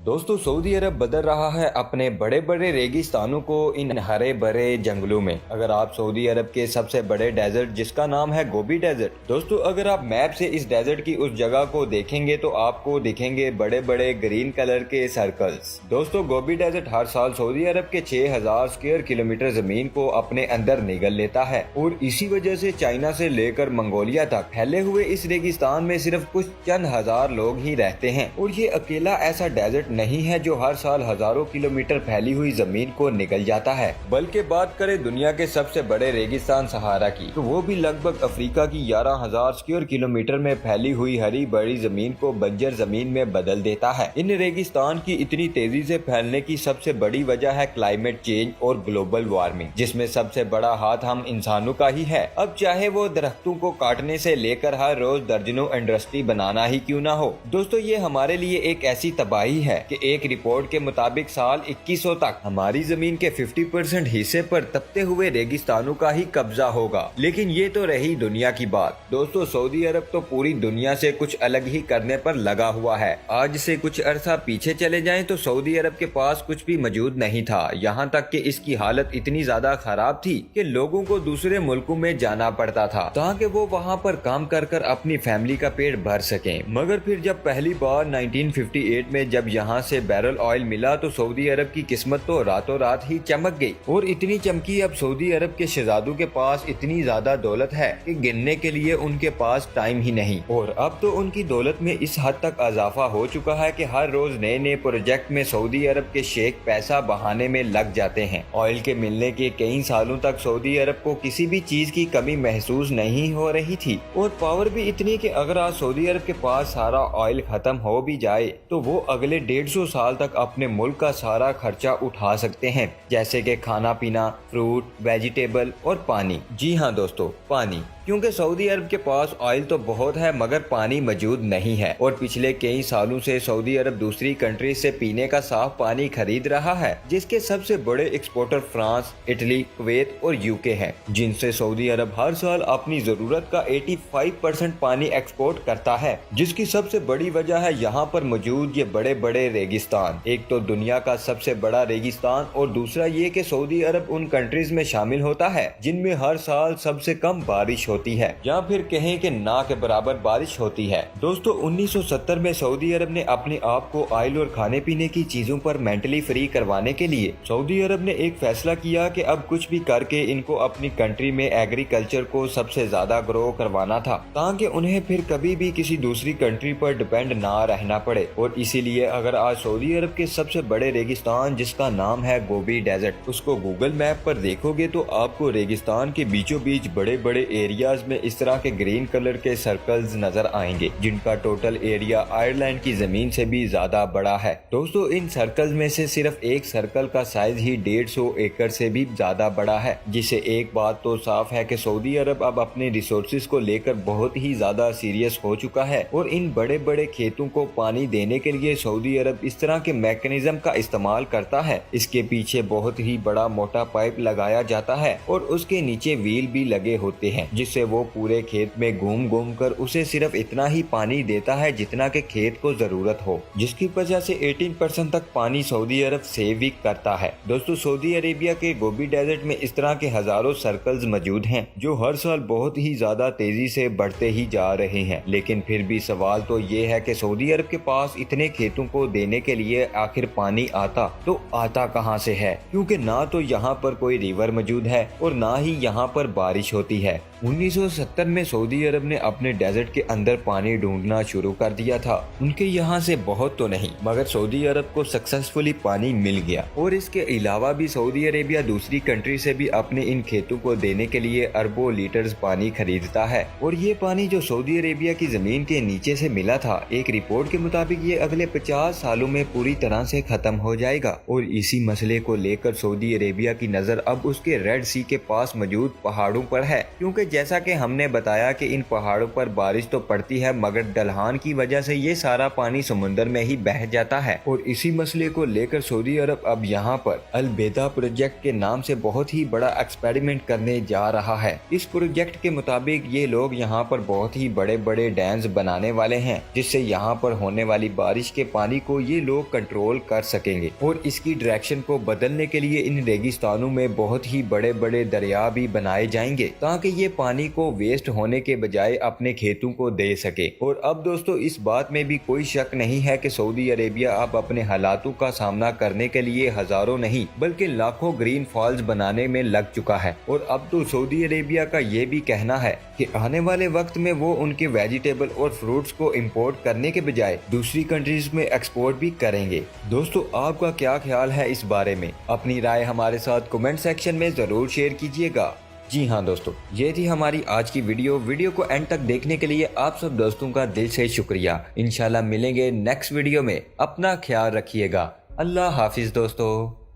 दोस्तों सऊदी अरब बदल रहा है अपने बड़े बड़े रेगिस्तानों को इन हरे भरे जंगलों में। अगर आप सऊदी अरब के सबसे बड़े डेजर्ट जिसका नाम है गोबी डेजर्ट, दोस्तों अगर आप मैप से इस डेजर्ट की उस जगह को देखेंगे तो आपको दिखेंगे बड़े बड़े ग्रीन कलर के सर्कल्स। दोस्तों गोबी डेजर्ट हर साल सऊदी अरब के 6000 स्क्वायर किलोमीटर जमीन को अपने अंदर निगल लेता है और इसी वजह से चाइना से लेकर मंगोलिया तक फैले हुए इस रेगिस्तान में सिर्फ कुछ चंद हजार लोग ही रहते हैं। और ये अकेला ऐसा डेजर्ट नहीं है जो हर साल हजारों किलोमीटर फैली हुई जमीन को निगल जाता है, बल्कि बात करें दुनिया के सबसे बड़े रेगिस्तान सहारा की तो वो भी लगभग अफ्रीका की 11000 स्क्वायर किलोमीटर में फैली हुई हरी भरी जमीन को बंजर जमीन में बदल देता है। इन रेगिस्तान की इतनी तेजी से फैलने की सबसे बड़ी वजह है क्लाइमेट चेंज और ग्लोबल वार्मिंग, जिसमें सबसे बड़ा हाथ हम इंसानों का ही है। अब चाहे वो दरख्तों को काटने से लेकर हर रोज दर्जनों इंडस्ट्री बनाना ही क्यों ना हो। दोस्तों ये हमारे लिए एक ऐसी तबाही है कि एक रिपोर्ट के मुताबिक साल 2100 तक हमारी जमीन के 50% हिस्से पर तपते हुए रेगिस्तानों का ही कब्जा होगा। लेकिन ये तो रही दुनिया की बात। दोस्तों सऊदी अरब तो पूरी दुनिया से कुछ अलग ही करने पर लगा हुआ है। आज से कुछ अरसा पीछे चले जाएं तो सऊदी अरब के पास कुछ भी मौजूद नहीं था, यहाँ तक कि इसकी हालत इतनी ज्यादा खराब थी कि लोगों को दूसरे मुल्कों में जाना पड़ता था ताकि वो वहाँ पर काम कर कर अपनी फैमिली का पेट भर सकें। मगर फिर जब पहली बार 1958 में जब यहाँ से बैरल ऑयल मिला तो सऊदी अरब की किस्मत तो रातों रात ही चमक गई और इतनी चमकी अब सऊदी अरब के शहजादों के पास इतनी ज्यादा दौलत है कि गिनने के लिए उनके पास टाइम ही नहीं। और अब तो उनकी दौलत में इस हद तक इजाफा हो चुका है कि हर रोज नए नए प्रोजेक्ट में सऊदी अरब के शेख पैसा बहाने में लग जाते हैं। ऑयल के मिलने के कई सालों तक सऊदी अरब को किसी भी चीज की कमी महसूस नहीं हो रही थी और पावर भी इतनी कि अगर आज सऊदी अरब के पास सारा ऑयल खत्म हो भी जाए तो वो अगले 150 साल तक अपने मुल्क का सारा खर्चा उठा सकते हैं, जैसे कि खाना पीना, फ्रूट, वेजिटेबल और पानी। जी हाँ दोस्तों, पानी, क्योंकि सऊदी अरब के पास ऑयल तो बहुत है मगर पानी मौजूद नहीं है। और पिछले कई सालों से सऊदी अरब दूसरी कंट्री से पीने का साफ पानी खरीद रहा है, जिसके सबसे बड़े एक्सपोर्टर फ्रांस, इटली, कुवैत और यूके हैं, जिनसे सऊदी अरब हर साल अपनी जरूरत का 85% पानी एक्सपोर्ट करता है, जिसकी सबसे बड़ी वजह है यहाँ पर मौजूद ये बड़े बड़े रेगिस्तान। एक तो दुनिया का सबसे बड़ा रेगिस्तान और दूसरा ये कि सऊदी अरब उन कंट्रीज में शामिल होता है जिनमें हर साल सबसे कम बारिश होती है या फिर कहें कि ना के बराबर बारिश होती है। दोस्तों 1970 में सऊदी अरब ने अपने आप को ऑयल और खाने पीने की चीजों पर मेंटली फ्री करवाने के लिए सऊदी अरब ने एक फैसला किया कि अब कुछ भी करके इनको अपनी कंट्री में एग्रीकल्चर को सबसे ज्यादा ग्रो करवाना था ताकि उन्हें फिर कभी भी किसी दूसरी कंट्री पर डिपेंड ना रहना पड़े। और इसीलिए अगर आज सऊदी अरब के सबसे बड़े रेगिस्तान जिसका नाम है गोबी डेजर्ट, उसको गूगल मैप पर देखोगे तो आपको रेगिस्तान के बीचों बीच बड़े बड़े एरियाज में इस तरह के ग्रीन कलर के सर्कल्स नजर आएंगे, जिनका टोटल एरिया आयरलैंड की जमीन से भी ज्यादा बड़ा है। दोस्तों इन सर्कल्स में से सिर्फ एक सर्कल का साइज ही 150 एकड़ से भी ज्यादा बड़ा है, जिससे एक बात तो साफ है कि सऊदी अरब अब अपने रिसोर्सेज को लेकर बहुत ही ज्यादा सीरियस हो चुका है। और इन बड़े बड़े खेतों को पानी देने के लिए सऊदी अरब इस तरह के मैकेनिज्म का इस्तेमाल करता है। इसके पीछे बहुत ही बड़ा मोटा पाइप लगाया जाता है और उसके नीचे व्हील भी लगे होते हैं, जिससे वो पूरे खेत में घूम घूम कर उसे सिर्फ इतना ही पानी देता है जितना के खेत को जरूरत हो, जिसकी वजह से 18% तक पानी सऊदी अरब सेव भी करता है। दोस्तों सऊदी अरेबिया के गोबी डेजर्ट में इस तरह के हजारों सर्कल्स मौजूद हैं जो हर साल बहुत ही ज्यादा तेजी से बढ़ते ही जा रहे हैं। लेकिन फिर भी सवाल तो ये है कि सऊदी अरब के पास इतने खेतों को देने के लिए आखिर पानी आता कहाँ से है, क्योंकि ना तो यहाँ पर कोई रिवर मौजूद है और ना ही यहाँ पर बारिश होती है। 1970 में सऊदी अरब ने अपने डेजर्ट के अंदर पानी ढूंढना शुरू कर दिया था। उनके यहाँ से बहुत तो नहीं मगर सऊदी अरब को सक्सेसफुली पानी मिल गया। और इसके अलावा भी सऊदी अरेबिया दूसरी कंट्री से भी अपने इन खेतों को देने के लिए अरबों लीटर्स पानी खरीदता है। और ये पानी जो सऊदी अरेबिया की जमीन के नीचे से मिला था, एक रिपोर्ट के मुताबिक ये अगले 50 सालों में पूरी तरह से खत्म हो जाएगा। और इसी मसले को लेकर सऊदी अरेबिया की नजर अब उसके रेड सी के पास मौजूद पहाड़ों पर है, क्योंकि जैसा कि हमने बताया कि इन पहाड़ों पर बारिश तो पड़ती है मगर ढलान की वजह से ये सारा पानी समुंदर में ही बह जाता है और इसी मसले को लेकर सऊदी अरब अब यहाँ पर अलबेदा प्रोजेक्ट के नाम से बहुत ही बड़ा एक्सपेरिमेंट करने जा रहा है। इस प्रोजेक्ट के मुताबिक ये लोग यहाँ पर बहुत ही बड़े बड़े डैम्स बनाने वाले हैं जिससे यहाँ पर होने वाली बारिश के पानी को ये लोग कंट्रोल कर सकेंगे और इसकी डायरेक्शन को बदलने के लिए इन रेगिस्तानों में बहुत ही बड़े बड़े दरिया भी बनाए जाएंगे ताकि ये पानी को वेस्ट होने के बजाय अपने खेतों को दे सके। और अब दोस्तों इस बात में भी कोई शक नहीं है कि सऊदी अरेबिया अब अपने हालातों का सामना करने के लिए हजारों नहीं बल्कि लाखों ग्रीन फॉल्स बनाने में लग चुका है। और अब तो सऊदी अरेबिया का ये भी कहना है कि आने वाले वक्त में वो उनके वेजिटेबल और फ्रूट्स को इंपोर्ट करने के बजाय दूसरी कंट्रीज में एक्सपोर्ट भी करेंगे। दोस्तों आपका क्या ख्याल है इस बारे में? अपनी राय हमारे साथ कमेंट सेक्शन में जरूर शेयर कीजिएगा। जी हाँ दोस्तों, ये थी हमारी आज की वीडियो को एंड तक देखने के लिए आप सब दोस्तों का दिल से शुक्रिया। इंशाल्लाह मिलेंगे नेक्स्ट वीडियो में। अपना ख्याल रखिएगा। अल्लाह हाफिज दोस्तों।